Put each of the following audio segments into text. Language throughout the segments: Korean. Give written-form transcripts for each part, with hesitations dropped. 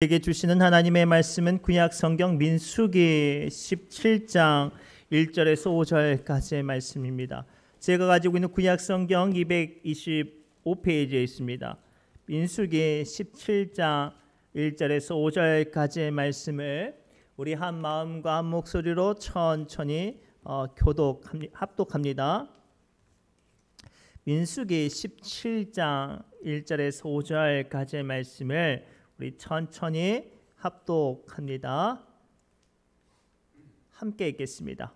우리에게 주시는 하나님의 말씀은 구약 성경 민수기 17장 1절에서 5절까지의 말씀입니다. 제가 가지고 있는 구약 성경 225페이지에 있습니다. 민수기 17장 1절에서 5절까지의 말씀을 우리 한 마음과 한 목소리로 천천히 합독합니다. 민수기 17장 1절에서 5절까지의 말씀을 우리 천천히 합독합니다. 함께 읽겠습니다.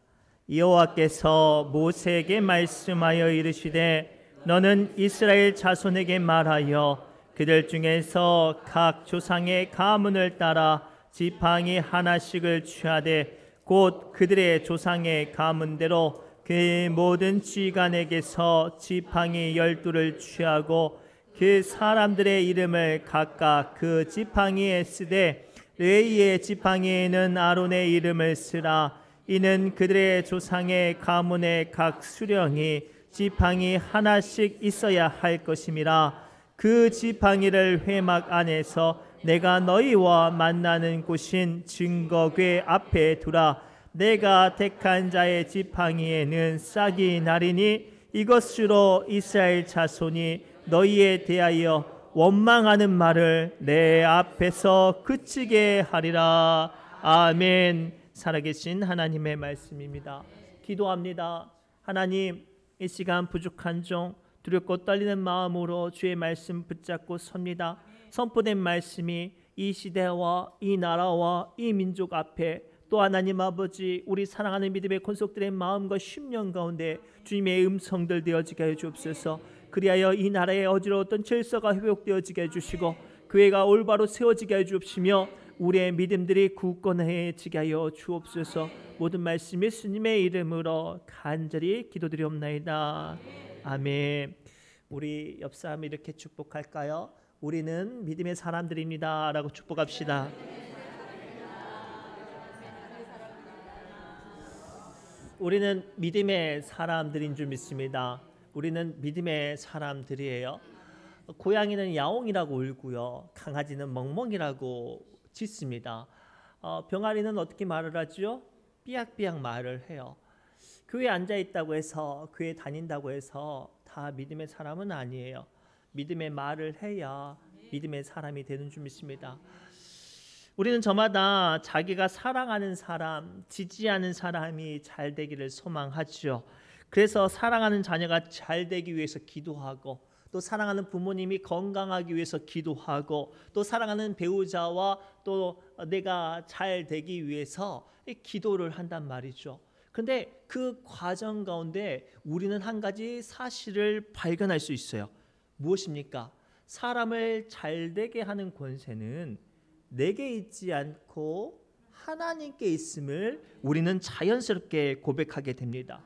여호와께서 모세에게 말씀하여 이르시되 너는 이스라엘 자손에게 말하여 그들 중에서 각 조상의 가문을 따라 지팡이 하나씩을 취하되 곧 그들의 조상의 가문대로 그 모든 지간에게서 지팡이 12를 취하고 그 사람들의 이름을 각각 그 지팡이에 쓰되 레위의 지팡이에는 아론의 이름을 쓰라. 이는 그들의 조상의 가문의 각 수령이 지팡이 하나씩 있어야 할 것임이라. 그 지팡이를 회막 안에서 내가 너희와 만나는 곳인 증거궤 앞에 두라. 내가 택한 자의 지팡이에는 싹이 나리니 이것으로 이스라엘 자손이 너희에 대하여 원망하는 말을 내 앞에서 그치게 하리라. 아멘. 살아계신 하나님의 말씀입니다. 기도합니다. 하나님, 이 시간 부족한 종 두렵고 떨리는 마음으로 주의 말씀 붙잡고 섭니다. 선포된 말씀이 이 시대와 이 나라와 이 민족 앞에 또 하나님 아버지 우리 사랑하는 믿음의 권속들의 마음과 심령 가운데 주님의 음성들 되어지게 해 주옵소서. 그리하여 이 나라의 어지러웠던 질서가 회복되어지게 해주시고 교회가 올바로 세워지게 해주옵시며 우리의 믿음들이 굳건해지게 하여 주옵소서. 모든 말씀 예수님의 이름으로 간절히 기도드리옵나이다. 아멘. 우리 옆사람 이렇게 축복할까요? 우리는 믿음의 사람들입니다 라고 축복합시다. 우리는 믿음의 사람들인 줄 믿습니다. 우리는 믿음의 사람들이에요. 고양이는 야옹이라고 울고요. 강아지는 멍멍이라고 짖습니다. 병아리는 어떻게 말을 하죠? 삐약삐약 말을 해요. 교회에 앉아있다고 해서 교회 다닌다고 해서 다 믿음의 사람은 아니에요. 믿음의 말을 해야 믿음의 사람이 되는 줄 믿습니다. 우리는 저마다 자기가 사랑하는 사람, 지지하는 사람이 잘 되기를 소망하죠. 그래서 사랑하는 자녀가 잘 되기 위해서 기도하고 또 사랑하는 부모님이 건강하기 위해서 기도하고 또 사랑하는 배우자와 또 내가 잘 되기 위해서 기도를 한단 말이죠. 그런데 그 과정 가운데 우리는 한 가지 사실을 발견할 수 있어요. 무엇입니까? 사람을 잘 되게 하는 권세는 내게 있지 않고 하나님께 있음을 우리는 자연스럽게 고백하게 됩니다.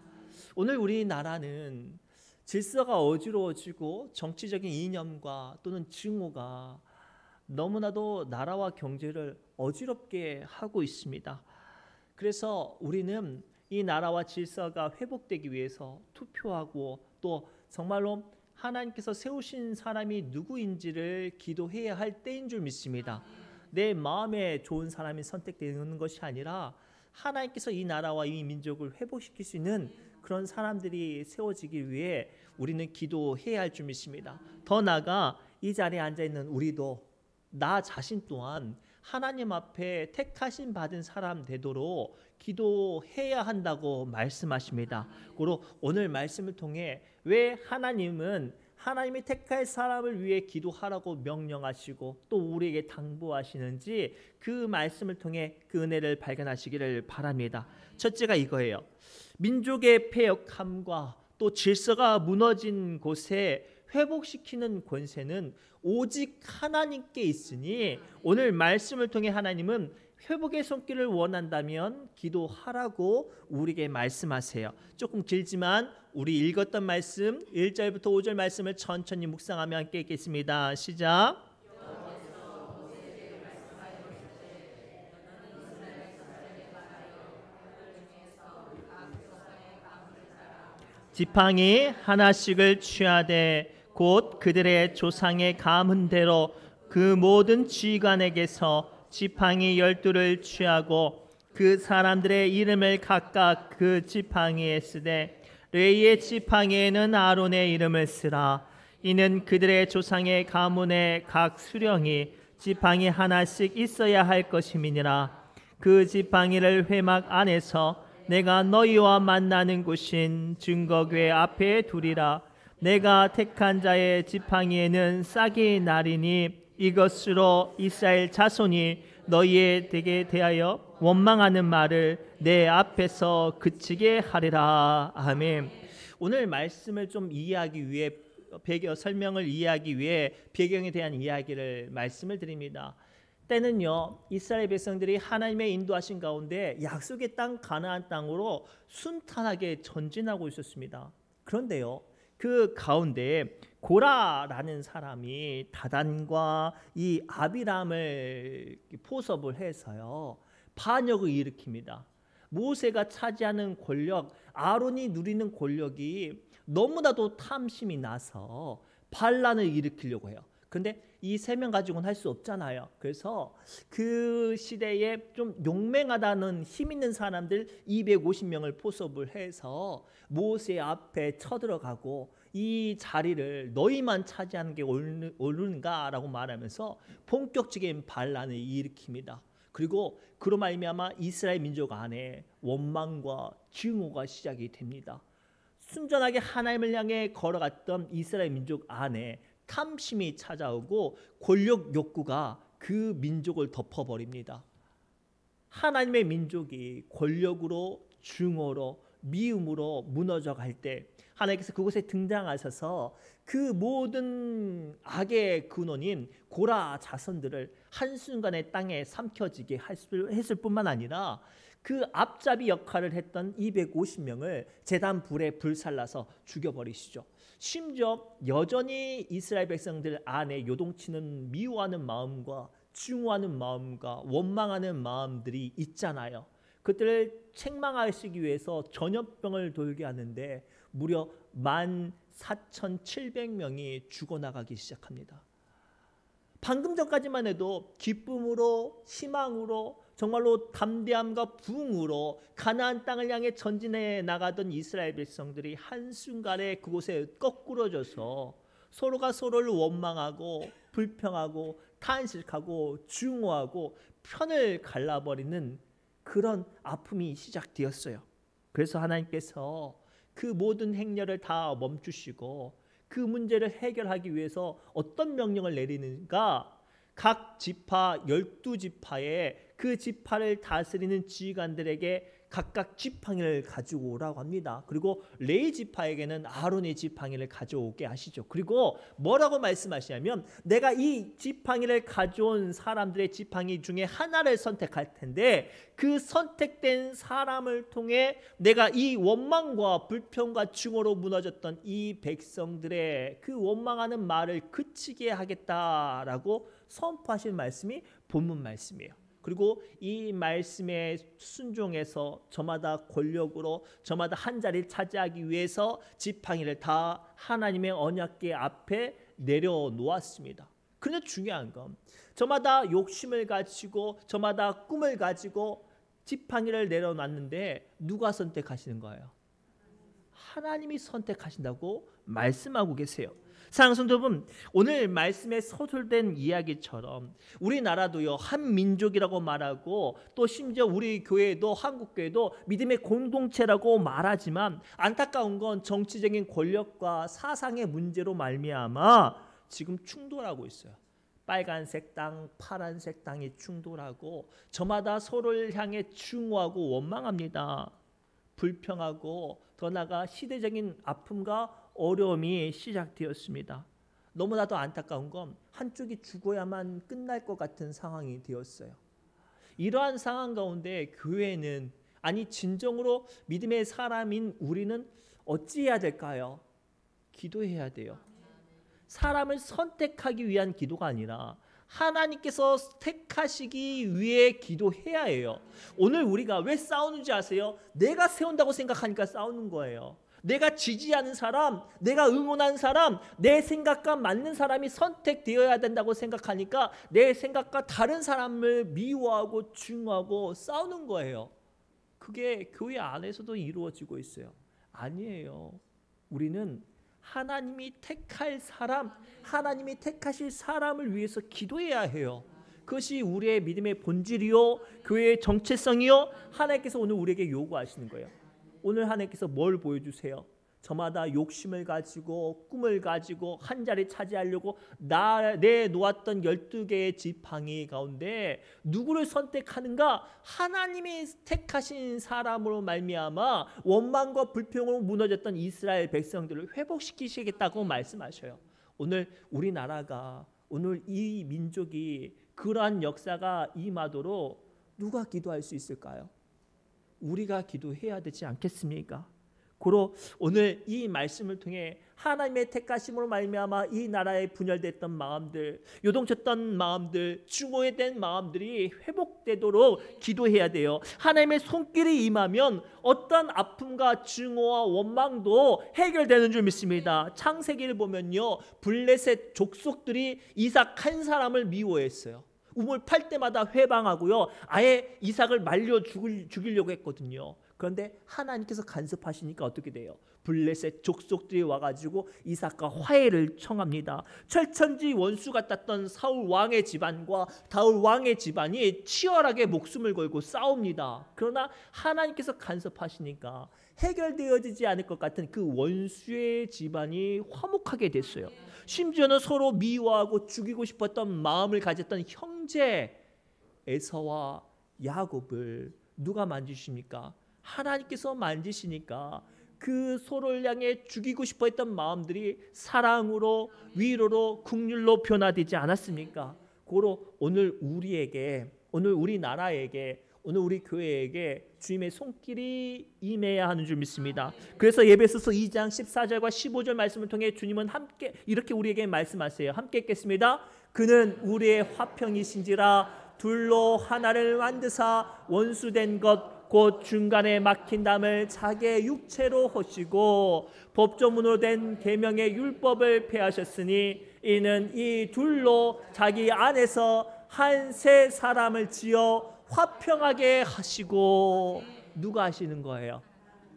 오늘 우리나라는 질서가 어지러워지고 정치적인 이념과 또는 증오가 너무나도 나라와 경제를 어지럽게 하고 있습니다. 그래서 우리는 이 나라와 질서가 회복되기 위해서 투표하고 또 정말로 하나님께서 세우신 사람이 누구인지를 기도해야 할 때인 줄 믿습니다. 내 마음에 좋은 사람이 선택되는 것이 아니라 하나님께서 이 나라와 이 민족을 회복시킬 수 있는 그런 사람들이 세워지기 위해 우리는 기도해야 할 줄 믿습니다. 더 나아가 이 자리에 앉아있는 우리도 나 자신 또한 하나님 앞에 택하심 받은 사람 되도록 기도해야 한다고 말씀하십니다. 그리고 오늘 말씀을 통해 왜 하나님이 택할 사람을 위해 기도하라고 명령하시고 또 우리에게 당부하시는지 그 말씀을 통해 그 은혜를 발견하시기를 바랍니다. 첫째가 이거예요. 민족의 패역함과 또 질서가 무너진 곳에 회복시키는 권세는 오직 하나님께 있으니 오늘 말씀을 통해 하나님은 회복의 손길을 원한다면 기도하라고 우리에게 말씀하세요. 조금 길지만 우리 읽었던 말씀 1절부터 5절 말씀을 천천히 묵상하며 함께 읽겠습니다. 시작. 지팡이 하나씩을 취하되 곧 그들의 조상의 가문대로 그 그 모든 지휘관에게서 지팡이 12를 취하고 그 사람들의 이름을 각각 그 지팡이에 쓰되 레위의 지팡이에는 아론의 이름을 쓰라. 이는 그들의 조상의 가문의 각 수령이 지팡이 하나씩 있어야 할 것임이니라. 그 지팡이를 회막 안에서 내가 너희와 만나는 곳인 증거궤 앞에 두리라. 내가 택한 자의 지팡이에는 싹이 나리니 이것으로 이스라엘 자손이 너희에게 대하여 원망하는 말을 내 앞에서 그치게 하리라. 아멘. 오늘 말씀을 좀 이해하기 위해 설명을 이해하기 위해 배경에 대한 이야기를 말씀을 드립니다. 때는요, 이스라엘 백성들이 하나님의 인도하신 가운데 약속의 땅 가나안 땅으로 순탄하게 전진하고 있었습니다. 그런데요, 그 가운데 고라라는 사람이 다단과 이 아비람을 포섭을 해서요, 반역을 일으킵니다. 모세가 차지하는 권력, 아론이 누리는 권력이 너무나도 탐심이 나서 반란을 일으키려고 해요. 그런데 이 세 명 가지고는 할 수 없잖아요. 그래서 그 시대에 좀 용맹하다는 힘 있는 사람들 250명을 포섭을 해서 모세 앞에 쳐들어가고 이 자리를 너희만 차지하는 게 옳은가라고 말하면서 본격적인 반란을 일으킵니다. 그리고 그로 말미암아 이스라엘 민족 안에 원망과 증오가 시작이 됩니다. 순전하게 하나님을 향해 걸어갔던 이스라엘 민족 안에 탐심이 찾아오고 권력 욕구가 그 민족을 덮어버립니다. 하나님의 민족이 권력으로 증오로 미움으로 무너져 갈 때 하나님께서 그곳에 등장하셔서 그 모든 악의 근원인 고라 자손들을 한순간에 땅에 삼켜지게 했을 뿐만 아니라 그 앞잡이 역할을 했던 250명을 제단 불에 불살라서 죽여버리시죠. 심지어 여전히 이스라엘 백성들 안에 요동치는 미워하는 마음과 증오하는 마음과 원망하는 마음들이 있잖아요. 그들을 책망하시기 위해서 전염병을 돌게 하는데 무려 14,700명이 죽어나가기 시작합니다. 방금 전까지만 해도 기쁨으로 희망으로 정말로 담대함과 부흥으로 가나안 땅을 향해 전진해 나가던 이스라엘 백성들이 한순간에 그곳에 거꾸러져서 서로가 서로를 원망하고 불평하고 탄식하고 증오하고 편을 갈라버리는 그런 아픔이 시작되었어요. 그래서 하나님께서 그 모든 행렬을 다 멈추시고 그 문제를 해결하기 위해서 어떤 명령을 내리는가? 각 지파 12지파에 그 지파를 다스리는 지휘관들에게 각각 지팡이를 가지고 오라고 합니다. 그리고 레위 지파에게는 아론의 지팡이를 가져오게 하시죠. 그리고 뭐라고 말씀하시냐면 내가 이 지팡이를 가져온 사람들의 지팡이 중에 하나를 선택할 텐데 그 선택된 사람을 통해 내가 이 원망과 불평과 증오로 무너졌던 이 백성들의 그 원망하는 말을 그치게 하겠다라고 선포하신 말씀이 본문 말씀이에요. 그리고 이 말씀에 순종해서 저마다 권력으로 저마다 한 자리를 차지하기 위해서 지팡이를 다 하나님의 언약궤 앞에 내려놓았습니다. 그런데 중요한 건 저마다 욕심을 가지고 저마다 꿈을 가지고 지팡이를 내려놨는데 누가 선택하시는 거예요? 하나님이 선택하신다고 말씀하고 계세요. 사랑하는 성도 여러분, 오늘 말씀에 서술된 이야기처럼 우리나라도요 한 민족이라고 말하고 또 심지어 우리 교회도 한국 교회도 믿음의 공동체라고 말하지만 안타까운 건 정치적인 권력과 사상의 문제로 말미암아 지금 충돌하고 있어요. 빨간색 땅, 파란색 땅이 충돌하고 저마다 서로를 향해 증오하고 원망합니다. 불평하고 더 나아가 시대적인 아픔과 어려움이 시작되었습니다. 너무나도 안타까운 건 한쪽이 죽어야만 끝날 것 같은 상황이 되었어요. 이러한 상황 가운데 교회는 아니 진정으로 믿음의 사람인 우리는 어찌해야 될까요? 기도해야 돼요. 사람을 선택하기 위한 기도가 아니라 하나님께서 택하시기 위해 기도해야 해요. 오늘 우리가 왜 싸우는지 아세요? 내가 세운다고 생각하니까 싸우는 거예요. 내가 지지하는 사람, 내가 응원하는 사람, 내 생각과 맞는 사람이 선택되어야 된다고 생각하니까 내 생각과 다른 사람을 미워하고 증오하고 싸우는 거예요. 그게 교회 안에서도 이루어지고 있어요. 아니에요. 우리는 하나님이 택할 사람, 하나님이 택하실 사람을 위해서 기도해야 해요. 그것이 우리의 믿음의 본질이요, 교회의 정체성이요, 하나님께서 오늘 우리에게 요구하시는 거예요. 오늘 하나님께서 뭘 보여주세요? 저마다 욕심을 가지고 꿈을 가지고 한 자리 차지하려고 내놓았던 12개의 지팡이 가운데 누구를 선택하는가? 하나님이 택하신 사람으로 말미암아 원망과 불평으로 무너졌던 이스라엘 백성들을 회복시키시겠다고 말씀하셔요. 오늘 우리나라가, 오늘 이 민족이 그러한 역사가 임하도록 누가 기도할 수 있을까요? 우리가 기도해야 되지 않겠습니까? 고로 오늘 이 말씀을 통해 하나님의 택하심으로 말미암아 이 나라에 분열됐던 마음들, 요동쳤던 마음들, 증오된 마음들이 회복되도록 기도해야 돼요. 하나님의 손길이 임하면 어떤 아픔과 증오와 원망도 해결되는 줄 믿습니다. 창세기를 보면요, 블레셋 족속들이 이삭 한 사람을 미워했어요. 우물 팔 때마다 회방하고요, 아예 이삭을 말려 죽이려고 했거든요. 그런데 하나님께서 간섭하시니까 어떻게 돼요? 블레셋 족속들이 와가지고 이삭과 화해를 청합니다. 철천지 원수 같았던 사울 왕의 집안과 다윗 왕의 집안이 치열하게 목숨을 걸고 싸웁니다. 그러나 하나님께서 간섭하시니까 해결되어지지 않을 것 같은 그 원수의 집안이 화목하게 됐어요. 심지어는 서로 미워하고 죽이고 싶었던 마음을 가졌던 형제 에서와 야곱을 누가 만지십니까? 하나님께서 만지시니까 그 서로를 향해 죽이고 싶어 했던 마음들이 사랑으로, 위로로, 긍휼로 변화되지 않았습니까? 고로 오늘 우리에게, 오늘 우리나라에게, 오늘 우리 교회에게 주님의 손길이 임해야 하는 줄 믿습니다. 그래서 에베소서 2장 14절과 15절 말씀을 통해 주님은 함께 이렇게 우리에게 말씀하세요. 함께 읽겠습니다. 그는 우리의 화평이신지라 둘로 하나를 만드사 원수된 것 곧 중간에 막힌 담을 자기의 육체로 허시고 법조문으로 된 계명의 율법을 폐하셨으니 이는 이 둘로 자기 안에서 한 새 사람을 지어 화평하게 하시고. 누가 하시는 거예요?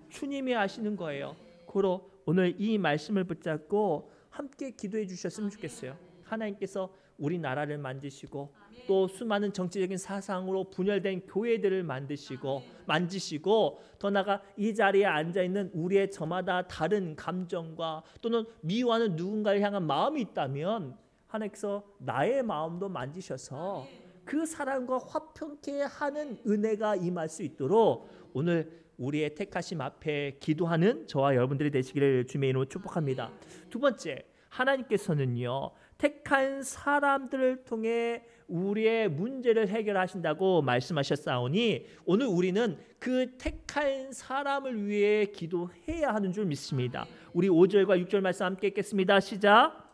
주님이 하시는 거예요. 고로 오늘 이 말씀을 붙잡고 함께 기도해 주셨으면 좋겠어요. 하나님께서 우리나라를 만지시고 또 수많은 정치적인 사상으로 분열된 교회들을 만지시고 더 나아가 이 자리에 앉아있는 우리의 저마다 다른 감정과 또는 미워하는 누군가를 향한 마음이 있다면 하나님께서 나의 마음도 만지셔서 그 사람과 화평케 하는 은혜가 임할 수 있도록 오늘 우리의 택하심 앞에 기도하는 저와 여러분들이 되시기를 주님의 이름으로 축복합니다. 두 번째, 하나님께서는요, 택한 사람들을 통해 우리의 문제를 해결하신다고 말씀하셨사오니 오늘 우리는 그 택한 사람을 위해 기도해야 하는 줄 믿습니다. 우리 5절과 6절 말씀 함께 읽겠습니다. 시작.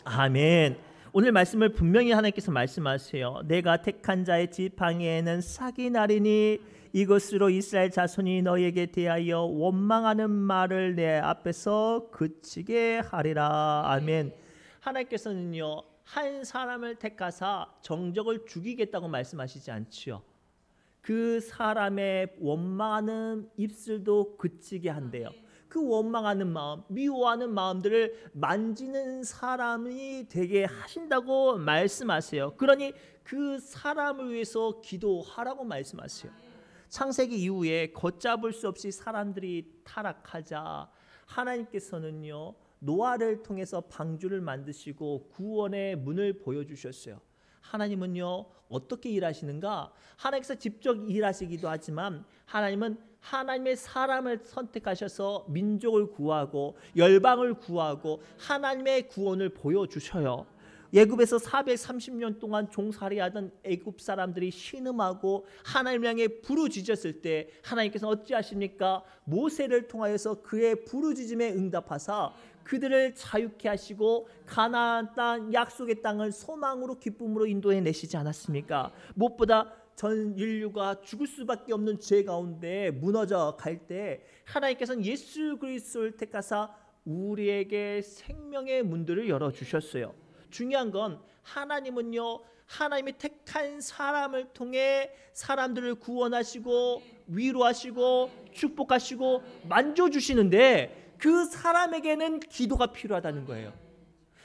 아멘. 오늘 말씀을 분명히 하나님께서 말씀하세요. 내가 택한 자의 지팡이에는 싹이 나리니 이것으로 이스라엘 자손이 너희에게 대하여 원망하는 말을 내 앞에서 그치게 하리라. 아멘. 하나님께서는요, 한 사람을 택하사 정적을 죽이겠다고 말씀하시지 않지요. 그 사람의 원망하는 입술도 그치게 한대요. 그 원망하는 마음, 미워하는 마음들을 만지는 사람이 되게 하신다고 말씀하세요. 그러니 그 사람을 위해서 기도하라고 말씀하세요. 창세기 이후에 걷잡을 수 없이 사람들이 타락하자 하나님께서는요, 노아를 통해서 방주를 만드시고 구원의 문을 보여주셨어요. 하나님은요, 어떻게 일하시는가? 하나님께서 직접 일하시기도 하지만 하나님은 하나님의 사람을 선택하셔서 민족을 구하고 열방을 구하고 하나님의 구원을 보여주셔요. 애굽에서 430년 동안 종살이하던 애굽 사람들이 신음하고 하나님을 향해 부르짖었을 때 하나님께서 어찌하십니까? 모세를 통하여서 그의 부르짖음에 응답하사 그들을 자유케 하시고 가나안 땅 약속의 땅을 소망으로 기쁨으로 인도해 내시지 않았습니까? 무엇보다 전 인류가 죽을 수밖에 없는 죄 가운데 무너져 갈 때 하나님께서는 예수 그리스도를 택하사 우리에게 생명의 문들을 열어주셨어요. 중요한 건 하나님은요, 하나님이 택한 사람을 통해 사람들을 구원하시고 위로하시고 축복하시고 만져주시는데 그 사람에게는 기도가 필요하다는 거예요.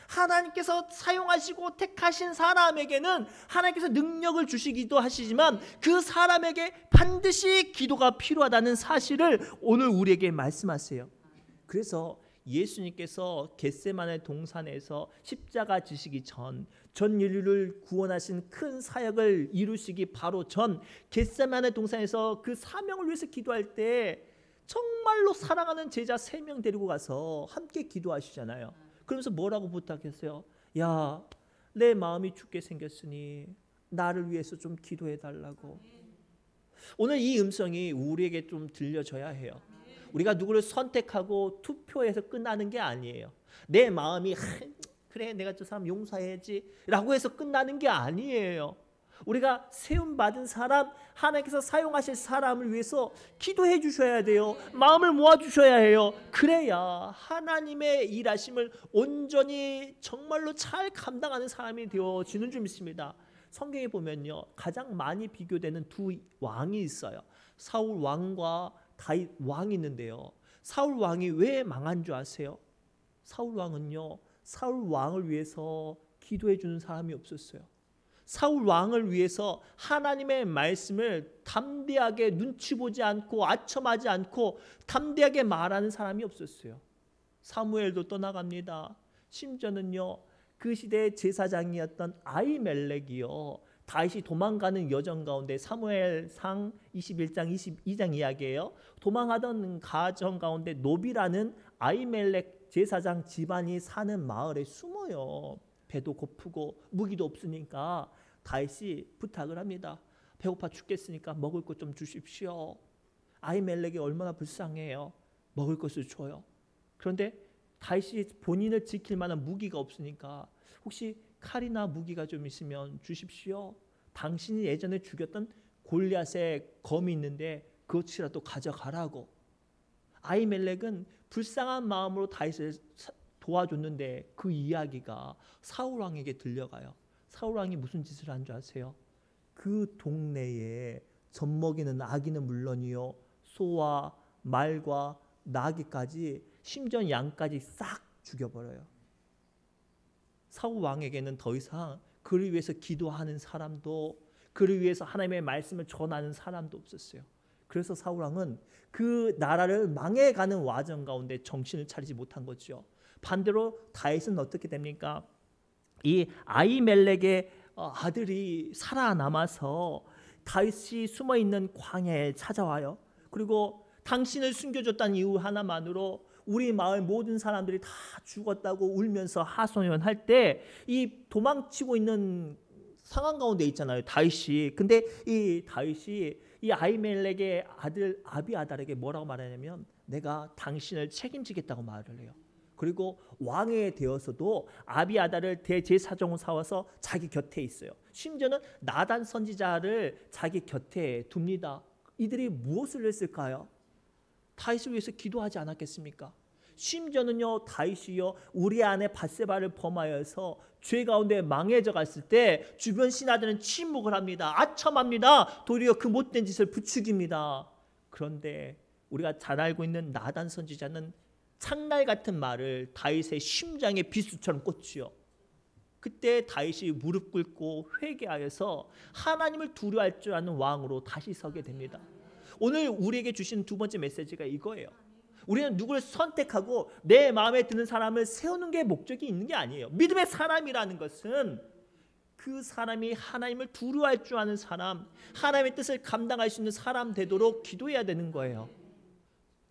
하나님께서 사용하시고 택하신 사람에게는 하나님께서 능력을 주시기도 하시지만 그 사람에게 반드시 기도가 필요하다는 사실을 오늘 우리에게 말씀하세요. 그래서 예수님께서 겟세마네 동산에서 십자가 지시기 전 인류를 구원하신 큰 사역을 이루시기 바로 전 겟세마네 동산에서 그 사명을 위해서 기도할 때 정말로 사랑하는 제자 3명 데리고 가서 함께 기도하시잖아요. 그러면서 뭐라고 부탁했어요? 야, 내 마음이 죽게 생겼으니 나를 위해서 좀 기도해 달라고. 오늘 이 음성이 우리에게 좀 들려져야 해요. 우리가 누구를 선택하고 투표해서 끝나는 게 아니에요. 내 마음이 그래 내가 저 사람 용서해야지 라고 해서 끝나는 게 아니에요. 우리가 세움받은 사람, 하나님께서 사용하실 사람을 위해서 기도해 주셔야 돼요. 마음을 모아주셔야 해요. 그래야 하나님의 일하심을 온전히 정말로 잘 감당하는 사람이 되어지는 줄 믿습니다. 성경에 보면요, 가장 많이 비교되는 두 왕이 있어요. 사울 왕과 다윗 왕이 있는데요, 사울 왕이 왜 망한 줄 아세요? 사울 왕은요, 사울 왕을 위해서 기도해 주는 사람이 없었어요. 사울 왕을 위해서 하나님의 말씀을 담대하게 눈치 보지 않고 아첨하지 않고 담대하게 말하는 사람이 없었어요. 사무엘도 떠나갑니다. 심지어는요, 그 시대의 제사장이었던 아히멜렉이요, 다윗이 도망가는 여정 가운데 사무엘상 21장 22장 이야기예요. 도망하던 가정 가운데 노비라는 아히멜렉 제사장 집안이 사는 마을에 숨어요. 배도 고프고 무기도 없으니까 다윗이 부탁을 합니다. 배고파 죽겠으니까 먹을 것 좀 주십시오. 아히멜렉이 얼마나 불쌍해요. 먹을 것을 줘요. 그런데 다윗이 본인을 지킬 만한 무기가 없으니까 혹시 칼이나 무기가 좀 있으면 주십시오. 당신이 예전에 죽였던 골리앗의 검이 있는데 그것이라도 가져가라고. 아히멜렉은 불쌍한 마음으로 다윗을 도와줬는데 그 이야기가 사울 왕에게 들려가요. 사울 왕이 무슨 짓을 한 줄 아세요? 그 동네에 젖먹이는 아기는 물론이요, 소와 말과 나귀까지 심지어 양까지 싹 죽여버려요. 사울 왕에게는 더 이상 그를 위해서 기도하는 사람도, 그를 위해서 하나님의 말씀을 전하는 사람도 없었어요. 그래서 사울 왕은 그 나라를 망해가는 와정 가운데 정신을 차리지 못한 거죠. 반대로 다윗은 어떻게 됩니까? 이 아히멜렉의 아들이 살아남아서 다윗이 숨어있는 광야에 찾아와요. 그리고 당신을 숨겨줬다는 이유 하나만으로 우리 마을 모든 사람들이 다 죽었다고 울면서 하소연할 때 이 도망치고 있는 상황 가운데 있잖아요, 다윗이. 근데 이 다윗이 이 아히멜렉의 아들 아비아달에게 뭐라고 말하냐면 내가 당신을 책임지겠다고 말을 해요. 그리고 왕에 되어서도 아비아달을 대제사장으로 삼아서 자기 곁에 있어요. 심지어는 나단 선지자를 자기 곁에 둡니다. 이들이 무엇을 했을까요? 다윗을 위해서 기도하지 않았겠습니까? 심지어는요, 다윗이요, 우리 아내 밧세바를 범하여서 죄 가운데 망해져 갔을 때 주변 신하들은 침묵을 합니다. 아첨합니다. 도리어 그 못된 짓을 부추깁니다. 그런데 우리가 잘 알고 있는 나단 선지자는 창날 같은 말을 다윗의 심장에 비수처럼 꽂지요. 그때 다윗이 무릎 꿇고 회개하여서 하나님을 두려워할 줄 아는 왕으로 다시 서게 됩니다. 오늘 우리에게 주신 두 번째 메시지가 이거예요. 우리는 누구를 선택하고 내 마음에 드는 사람을 세우는 게 목적이 있는 게 아니에요. 믿음의 사람이라는 것은 그 사람이 하나님을 두려워할 줄 아는 사람, 하나님의 뜻을 감당할 수 있는 사람 되도록 기도해야 되는 거예요.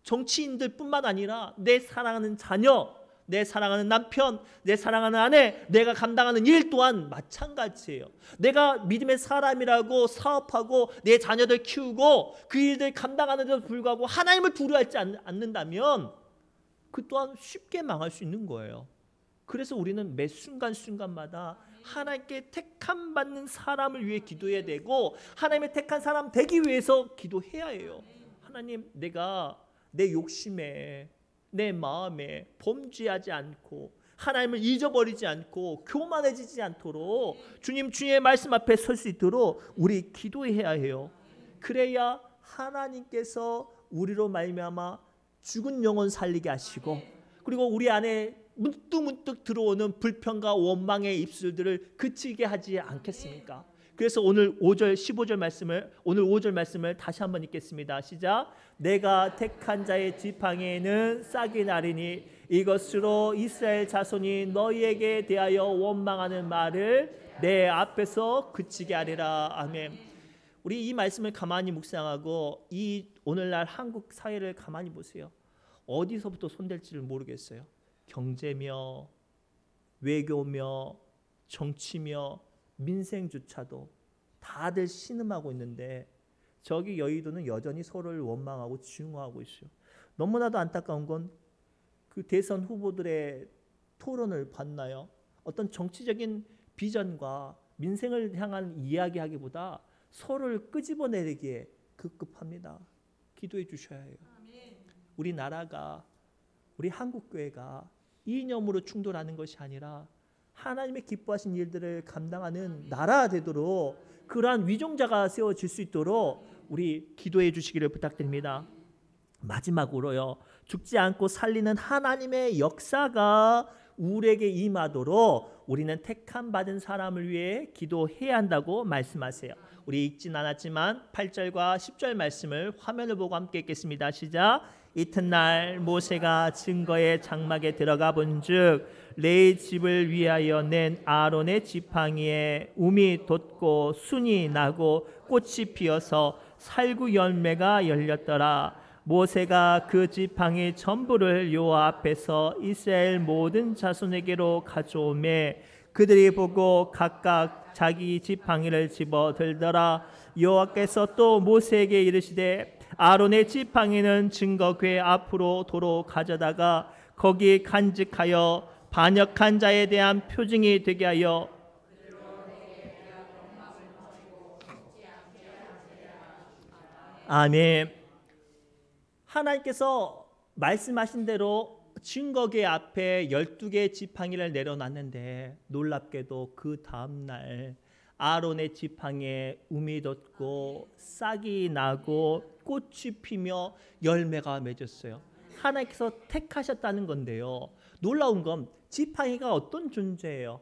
정치인들 뿐만 아니라 내 사랑하는 자녀, 내 사랑하는 남편, 내 사랑하는 아내, 내가 감당하는 일 또한 마찬가지예요. 내가 믿음의 사람이라고 사업하고 내 자녀들 키우고 그 일들 감당하는데도 불구하고 하나님을 두려워하지 않는다면 그 또한 쉽게 망할 수 있는 거예요. 그래서 우리는 매 순간순간마다 하나님께 택함 받는 사람을 위해 기도해야 되고 하나님의 택한 사람 되기 위해서 기도해야 해요. 하나님, 내가 내 욕심에 내 마음에 범죄하지 않고 하나님을 잊어버리지 않고 교만해지지 않도록 주님의 말씀 앞에 설 수 있도록 우리 기도해야 해요. 그래야 하나님께서 우리로 말미암아 죽은 영혼 살리게 하시고 그리고 우리 안에 문득문득 들어오는 불평과 원망의 입술들을 그치게 하지 않겠습니까? 그래서 오늘 5절 15절 말씀을 오늘 5절 말씀을 다시 한번 읽겠습니다. 시작. 내가 택한 자의 지팡이에는 싹이 나리니 이것으로 이스라엘 자손이 너희에게 대하여 원망하는 말을 내 앞에서 그치게 하리라. 아멘. 우리 이 말씀을 가만히 묵상하고 이 오늘날 한국 사회를 가만히 보세요. 어디서부터 손댈지를 모르겠어요. 경제며 외교며 정치며 민생조차도 다들 신음하고 있는데 저기 여의도는 여전히 서로를 원망하고 증오하고 있어요. 너무나도 안타까운 건 그 대선 후보들의 토론을 봤나요? 어떤 정치적인 비전과 민생을 향한 이야기하기보다 서로를 끄집어내기에 급급합니다. 기도해 주셔야 해요. 우리 나라가 우리 한국교회가 이념으로 충돌하는 것이 아니라 하나님의 기뻐하신 일들을 감당하는 나라가 되도록 그러한 위종자가 세워질 수 있도록 우리 기도해 주시기를 부탁드립니다. 마지막으로요. 죽지 않고 살리는 하나님의 역사가 우리에게 임하도록 우리는 택함 받은 사람을 위해 기도해야 한다고 말씀하세요. 우리 읽진 않았지만 8절과 10절 말씀을 화면을 보고 함께 읽겠습니다. 시작. 이튿날 모세가 증거의 장막에 들어가 본즉 레위 집을 위하여 낸 아론의 지팡이에 움이 돋고 순이 나고 꽃이 피어서 살구 열매가 열렸더라. 모세가 그 지팡이 전부를 여호와 앞에서 이스라엘 모든 자손에게로 가져오매 그들이 보고 각각 자기 지팡이를 집어 들더라. 여호와께서 또 모세에게 이르시되 아론의 지팡이는 증거궤 앞으로 도로 가져다가 거기 간직하여 반역한 자에 대한 표징이 되게 하여 아멘. 하나님께서 말씀하신 대로 증거궤 앞에 12개의 지팡이를 내려놨는데 놀랍게도 그 다음날 아론의 지팡이에 움이 돋고 싹이 나고 꽃이 피며 열매가 맺었어요. 하나님께서 택하셨다는 건데요. 놀라운 건 지팡이가 어떤 존재예요?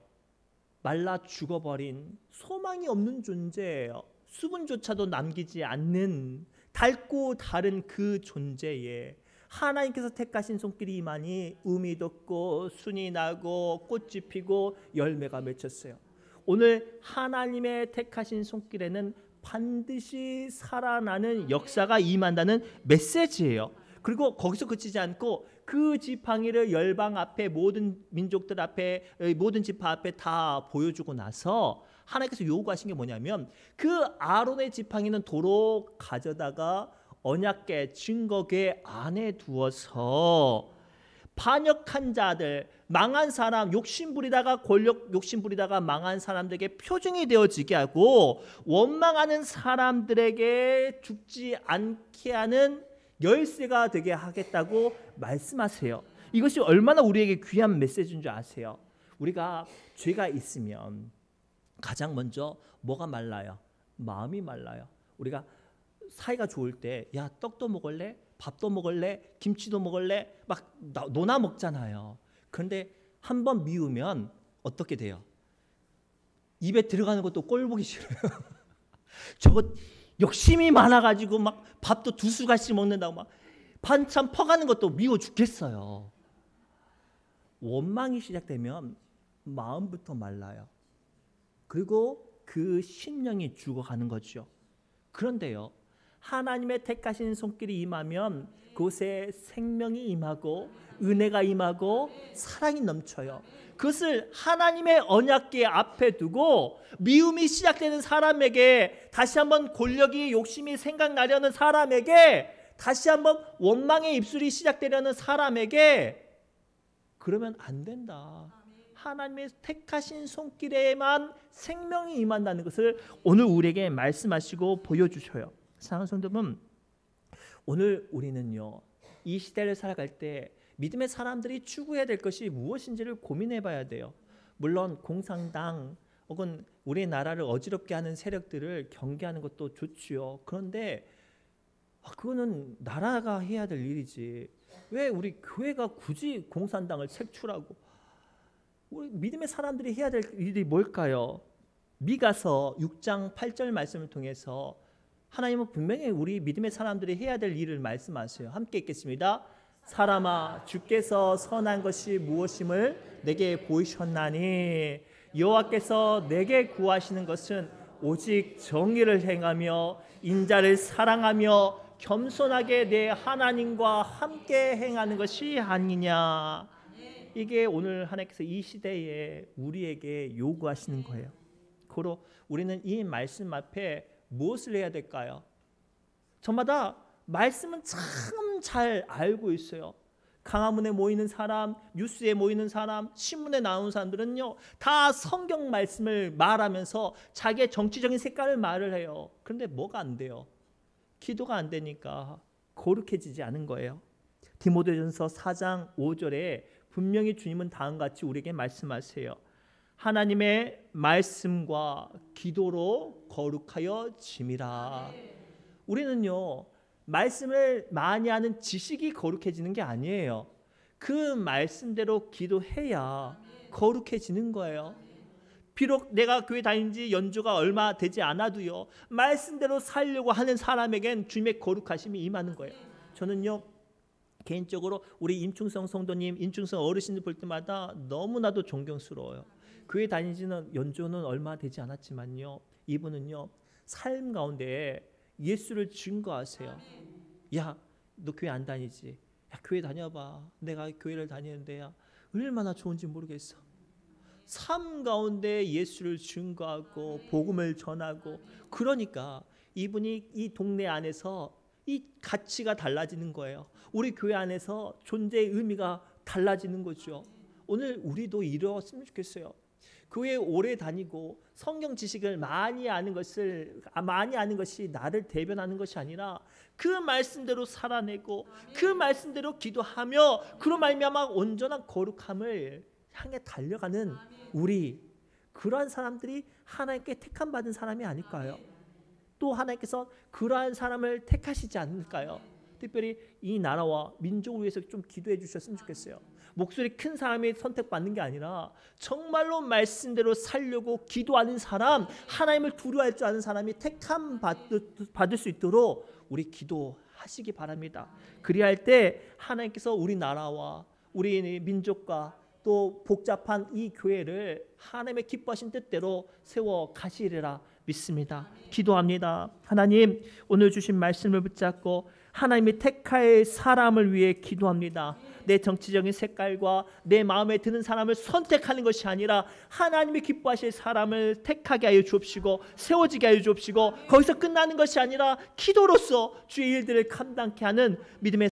말라 죽어버린 소망이 없는 존재예요. 수분조차도 남기지 않는 닳고 다른 그 존재에 하나님께서 택하신 손길이 임하니 움이 돋고 순이 나고 꽃이 피고 열매가 맺혔어요. 오늘 하나님의 택하신 손길에는 반드시 살아나는 역사가 임한다는 메시지예요. 그리고 거기서 그치지 않고 그 지팡이를 열방 앞에 모든 민족들 앞에 모든 지파 앞에 다 보여주고 나서 하나님께서 요구하신 게 뭐냐면 그 아론의 지팡이는 도로 가져다가 언약궤 증거궤 안에 두어서 반역한 자들 망한 사람 욕심부리다가 권력 욕심부리다가 망한 사람들에게 표징이 되어지게 하고 원망하는 사람들에게 죽지 않게 하는 열쇠가 되게 하겠다고 말씀하세요. 이것이 얼마나 우리에게 귀한 메시지인 줄 아세요? 우리가 죄가 있으면 가장 먼저 뭐가 말라요? 마음이 말라요. 우리가 사이가 좋을 때 야 떡도 먹을래? 밥도 먹을래? 김치도 먹을래? 막 노나 먹잖아요. 그런데 한번 미우면 어떻게 돼요? 입에 들어가는 것도 꼴 보기 싫어요. 저거 욕심이 많아가지고 막 밥도 2숟갈씩 먹는다고 막 반찬 퍼가는 것도 미워 죽겠어요. 원망이 시작되면 마음부터 말라요. 그리고 그 심령이 죽어가는 거죠. 그런데요, 하나님의 택하신 손길이 임하면 그곳에 생명이 임하고 은혜가 임하고 사랑이 넘쳐요. 그것을 하나님의 언약궤 앞에 두고 미움이 시작되는 사람에게, 다시 한번 권력이 욕심이 생각나려는 사람에게, 다시 한번 원망의 입술이 시작되려는 사람에게 그러면 안 된다. 하나님의 택하신 손길에만 생명이 임한다는 것을 오늘 우리에게 말씀하시고 보여주셔요. 사랑하는 성도분, 오늘 우리는요, 이 시대를 살아갈 때 믿음의 사람들이 추구해야 될 것이 무엇인지를 고민해 봐야 돼요. 물론 공산당 혹은 우리나라를 어지럽게 하는 세력들을 경계하는 것도 좋지요. 그런데 그거는 나라가 해야 될 일이지, 왜 우리 교회가 굳이 공산당을 색출하고, 우리 믿음의 사람들이 해야 될 일이 뭘까요? 미가서 6장 8절 말씀을 통해서 하나님은 분명히 우리 믿음의 사람들이 해야 될 일을 말씀하세요. 함께 읽겠습니다. 사람아, 주께서 선한 것이 무엇임을 내게 보이셨나니 여호와께서 내게 구하시는 것은 오직 정의를 행하며 인자를 사랑하며 겸손하게 내 하나님과 함께 행하는 것이 아니냐. 이게 오늘 하나님께서 이 시대에 우리에게 요구하시는 거예요. 고로 우리는 이 말씀 앞에 무엇을 해야 될까요? 저마다 말씀은 참 잘 알고 있어요. 강화문에 모이는 사람, 뉴스에 모이는 사람, 신문에 나오는 사람들은요, 다 성경 말씀을 말하면서 자기의 정치적인 색깔을 말을 해요. 그런데 뭐가 안 돼요? 기도가 안 되니까 거룩해지지 않은 거예요. 디모데전서 4장 5절에 분명히 주님은 다음같이 우리에게 말씀하세요. 하나님의 말씀과 기도로 거룩하여 짐이라. 우리는요, 말씀을 많이 하는 지식이 거룩해지는 게 아니에요. 그 말씀대로 기도해야 거룩해지는 거예요. 비록 내가 교회 다닌 지 연주가 얼마 되지 않아도요, 말씀대로 살려고 하는 사람에겐 주님의 거룩하심이 임하는 거예요. 저는요, 개인적으로 우리 임충성 성도님, 임충성 어르신들 볼 때마다 너무나도 존경스러워요. 교회 다닌 지는 연주는 얼마 되지 않았지만요, 이분은요, 삶 가운데 예수를 증거하세요. 야, 너 교회 안 다니지? 야, 교회 다녀봐. 내가 교회를 다니는데 야, 얼마나 좋은지 모르겠어. 삶 가운데 예수를 증거하고 복음을 전하고, 그러니까 이분이 이 동네 안에서 이 가치가 달라지는 거예요. 우리 교회 안에서 존재의 의미가 달라지는 거죠. 오늘 우리도 이루었으면 좋겠어요. 교회 오래 다니고 성경 지식을 많이 아는 것이 나를 대변하는 것이 아니라 그 말씀대로 살아내고 그 말씀대로 기도하며 그로 말미암아 온전한 거룩함을 향해 달려가는 우리, 그러한 사람들이 하나님께 택함 받은 사람이 아닐까요? 또 하나님께서 그러한 사람을 택하시지 않을까요? 특별히 이 나라와 민족을 위해서 좀 기도해 주셨으면 좋겠어요. 목소리 큰 사람이 선택받는 게 아니라 정말로 말씀대로 살려고 기도하는 사람, 하나님을 두려워할 줄 아는 사람이 택함 받을 수 있도록 우리 기도하시기 바랍니다. 그리할 때 하나님께서 우리 나라와 우리 민족과 또 복잡한 이 교회를 하나님의 기뻐하신 뜻대로 세워 가시리라 믿습니다. 기도합니다. 하나님, 오늘 주신 말씀을 붙잡고 하나님이 택할 사람을 위해 기도합니다. 내 정치적인 색깔과 내 마음에 드는 사람을 선택하는 것이 아니라 하나님이 기뻐하실 사람을 택하게 하여 주옵시고 세워지게 하여 주옵시고, 거기서 끝나는 것이 아니라 기도로서 주의 일들을 감당케 하는 믿음의